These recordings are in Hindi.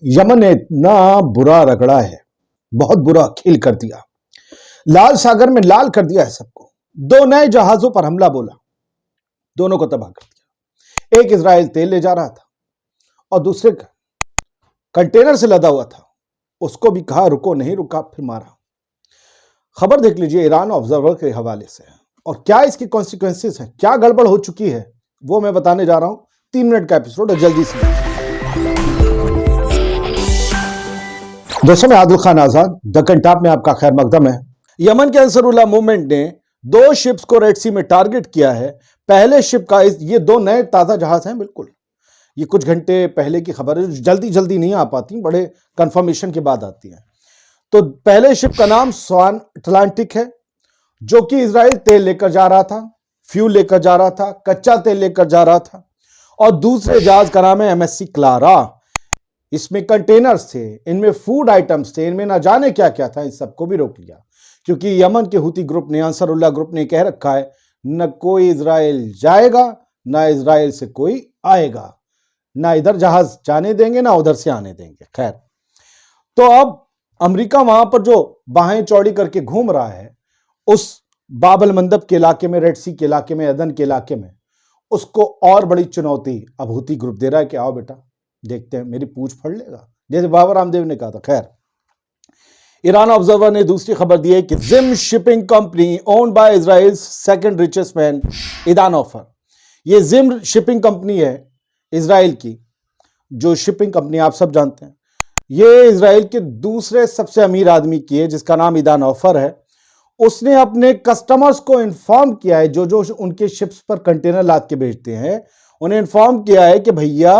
यमन ने इतना बुरा रगड़ा है, बहुत बुरा खेल कर दिया, लाल सागर में लाल कर दिया है सबको। दो नए जहाजों पर हमला बोला, दोनों को तबाह कर दिया। एक इजराइल तेल ले जा रहा था और दूसरे कंटेनर से लदा हुआ था, उसको भी कहा रुको, नहीं रुका, फिर मारा। खबर देख लीजिए ईरान ऑब्जर्वर के हवाले से, और क्या इसकी कॉन्सिक्वेंसेस हैं, क्या गड़बड़ हो चुकी है, वो मैं बताने जा रहा हूं। 3 मिनट का एपिसोड है, जल्दी से। दोस्तों, मैं आदिल खान आजाद, दक्कन टॉप में आपका खैर मकदम है। यमन के अंसरुल्लाह मूवमेंट ने 2 शिप्स को रेड सी में टारगेट किया है। पहले शिप का ये 2 नए ताजा जहाज हैं, बिल्कुल ये कुछ घंटे पहले की खबर है, जल्दी जल्दी नहीं आ पाती, बड़े कंफर्मेशन के बाद आती है। तो पहले शिप का नाम स्वान अटलांटिक है, जो कि इजराइल तेल लेकर जा रहा था, फ्यूल लेकर जा रहा था, कच्चा तेल लेकर जा रहा था। और दूसरे जहाज का नाम है MSC क्लारा। इसमें कंटेनर्स थे, इनमें फूड आइटम्स थे, इनमें ना जाने क्या क्या था। इस सबको भी रोक लिया, क्योंकि यमन के हुती ग्रुप ने, अंसरुल्लाह ग्रुप ने कह रखा है न कोई इजराइल जाएगा, ना इजराइल से कोई आएगा, ना इधर जहाज जाने देंगे, ना उधर से आने देंगे। खैर, तो अब अमेरिका वहां पर जो बाहें चौड़ी करके घूम रहा है, उस बाबल मंदब के इलाके में, रेड सी के इलाके में, अदन के इलाके में, उसको और बड़ी चुनौती अब हुती ग्रुप दे रहा है कि आओ बेटा, देखते हैं, मेरी पूछ फड़ लेगा, जैसे बाबा रामदेव ने कहा था। खैर, ईरान ऑब्जर्वर ने दूसरी खबर दी है कि gym shipping company owned by Israel second richest man इदान offer, ये जिम शिपिंग कंपनी है इजराइल की, जो शिपिंग कंपनी आप सब जानते हैं, ये इजराइल के दूसरे सबसे अमीर आदमी की है, जिसका नाम इदान ऑफर है। उसने अपने कस्टमर्स को इन्फॉर्म किया है, जो जो उनके शिप्स पर कंटेनर लाद के भेजते हैं, उन्हें इन्फॉर्म किया है कि भैया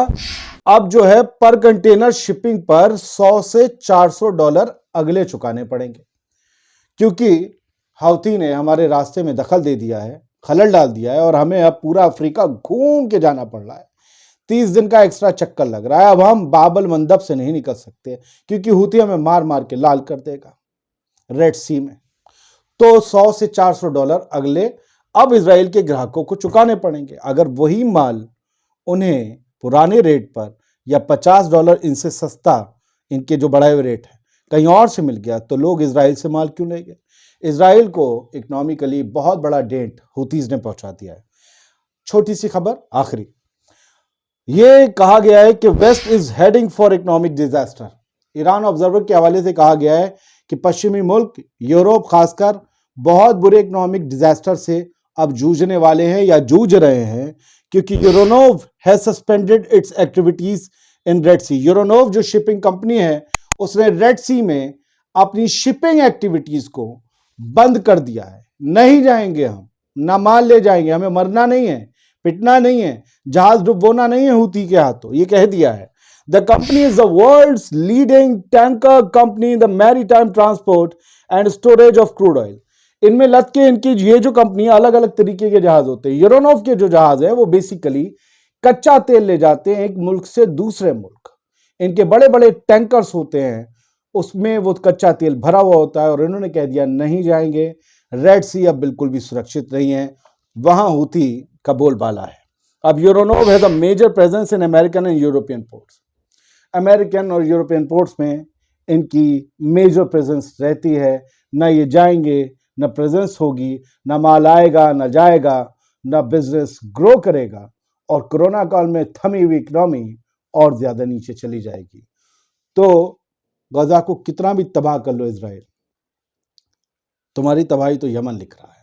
अब जो है पर कंटेनर शिपिंग पर $100 से $400 अगले चुकाने पड़ेंगे, क्योंकि हौती ने हमारे रास्ते में दखल दे दिया है, खलल डाल दिया है, और हमें अब पूरा अफ्रीका घूम के जाना पड़ रहा है। 30 दिन का एक्स्ट्रा चक्कर लग रहा है। अब हम बाबल मंदब से नहीं निकल सकते, क्योंकि हूती हमें मार मार के लाल कर देगा रेड सी में। तो $100 से $400 अगले अब इजराइल के ग्राहकों को चुकाने पड़ेंगे। अगर वही माल उन्हें पुराने रेट पर या $50 इनसे सस्ता, इनके जो बढ़ाए हुए रेट है, कहीं और से मिल गया, तो लोग इजराइल से माल क्यों लेंगे। इजराइल को इकोनॉमिकली बहुत बड़ा डेंट हुतीज ने पहुंचा दिया है। छोटी सी खबर आखिरी, ये कहा गया है कि west is heading for economic disaster. Iran observer के हवाले से कहा गया है कि पश्चिमी मुल्क, यूरोप खासकर, बहुत बुरे इकोनॉमिक डिजास्टर से अब जूझने वाले हैं या जूझ रहे हैं, क्योंकि Euronav has suspended its activities in Red Sea. Euronav जो शिपिंग कंपनी है, उसने रेड सी में अपनी शिपिंग एक्टिविटीज को बंद कर दिया है। नहीं जाएंगे हम, ना माल ले जाएंगे, हमें मरना नहीं है, पिटना नहीं है, जहाज डुबोना नहीं है हूती के हाथों, ये कह दिया है। The company is the world's leading tanker company in the maritime transport and storage of crude oil. इनमें लद के इनकी ये जो कंपनी, अलग अलग तरीके के जहाज होते हैं। यूरोनोव के जो जहाज है वो बेसिकली कच्चा तेल ले जाते हैं एक मुल्क से दूसरे मुल्क। इनके बड़े बड़े टैंकर्स होते हैं, उसमें वो कच्चा तेल भरा हुआ होता है, और इन्होंने कह दिया नहीं जाएंगे। रेड सी अब बिल्कुल भी सुरक्षित नहीं है, वहां हूती का बोलबाला है। अब Euronav has a major presence in American and European ports. American और यूरोपियन पोर्ट्स में इनकी मेजर प्रेजेंस रहती है। ना ये जाएंगे, ना प्रेजेंस होगी, ना माल आएगा, ना जाएगा, ना बिजनेस ग्रो करेगा, और कोरोना काल में थमी हुई इकोनॉमी और ज्यादा नीचे चली जाएगी। तो गजा को कितना भी तबाह कर लो इजराइल, तुम्हारी तबाही तो यमन लिख रहा है।